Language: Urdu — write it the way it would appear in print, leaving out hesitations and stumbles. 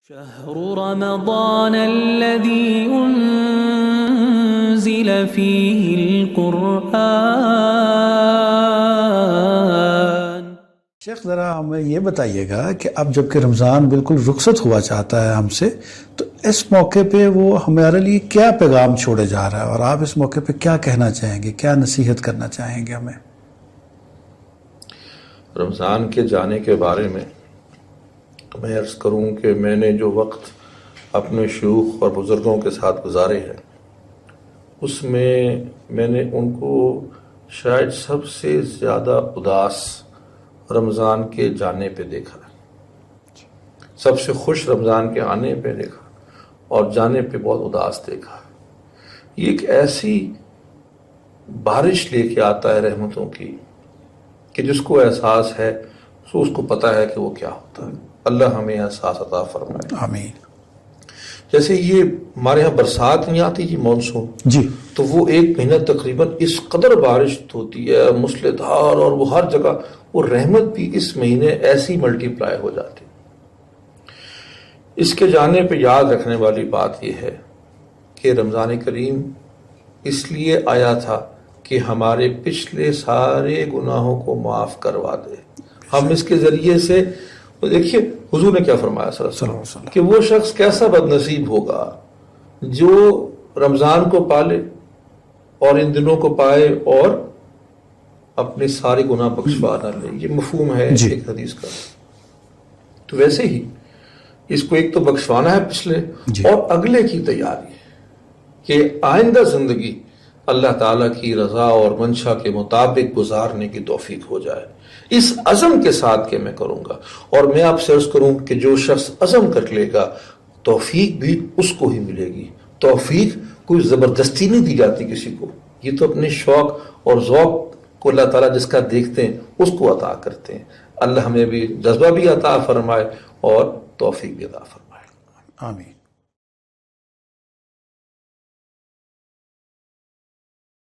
شهر رمضان الذي أنزل فيه القرآن. شیخ ذرا ہمیں یہ بتائیے گا کہ اب جب کہ رمضان بالکل رخصت ہوا چاہتا ہے ہم سے، تو اس موقع پہ وہ ہمارے لیے کیا پیغام چھوڑے جا رہا ہے، اور آپ اس موقع پہ کیا کہنا چاہیں گے، کیا نصیحت کرنا چاہیں گے ہمیں؟ رمضان کے جانے کے بارے میں میں عرض کروں کہ میں نے جو وقت اپنے شیوخ اور بزرگوں کے ساتھ گزارے ہیں، اس میں میں نے ان کو شاید سب سے زیادہ اداس رمضان کے جانے پہ دیکھا، سب سے خوش رمضان کے آنے پہ دیکھا اور جانے پہ بہت اداس دیکھا. یہ ایک ایسی بارش لے کے آتا ہے رحمتوں کی کہ جس کو احساس ہے اس کو پتہ ہے کہ وہ کیا ہوتا ہے. اللہ ہمیں احساس عطا فرمائے، آمین. جیسے یہ ہمارے یہاں برسات نہیں آتی جی، مانسون جی، تو وہ ایک مہینہ تقریباً اس قدر بارش ہوتی ہے مسلح دھار، اور وہ ہر جگہ وہ رحمت بھی اس مہینے ایسی ملٹی پلائی ہو جاتی. اس کے جانے پہ یاد رکھنے والی بات یہ ہے کہ رمضان کریم اس لیے آیا تھا کہ ہمارے پچھلے سارے گناہوں کو معاف کروا دے. ہم اس کے ذریعے سے دیکھیے حضور نے کیا فرمایا صلی اللہ علیہ وسلم کہ وہ شخص کیسا بد نصیب ہوگا جو رمضان کو پالے اور ان دنوں کو پائے اور اپنے سارے گناہ بخشوا نہ لے. یہ مفہوم ہے ایک حدیث کا. تو ویسے ہی اس کو ایک تو بخشوانا ہے پچھلے، اور اگلے کی تیاری کہ آئندہ زندگی اللہ تعالیٰ کی رضا اور منشا کے مطابق گزارنے کی توفیق ہو جائے، اس عزم کے ساتھ کہ میں کروں گا. اور میں آپ سے عرض کروں کہ جو شخص عزم کر لے گا توفیق بھی اس کو ہی ملے گی. توفیق کوئی زبردستی نہیں دی جاتی کسی کو، یہ تو اپنے شوق اور ذوق کو اللہ تعالیٰ جس کا دیکھتے ہیں اس کو عطا کرتے ہیں. اللہ ہمیں بھی جذبہ بھی عطا فرمائے اور توفیق بھی عطا فرمائے. آمین.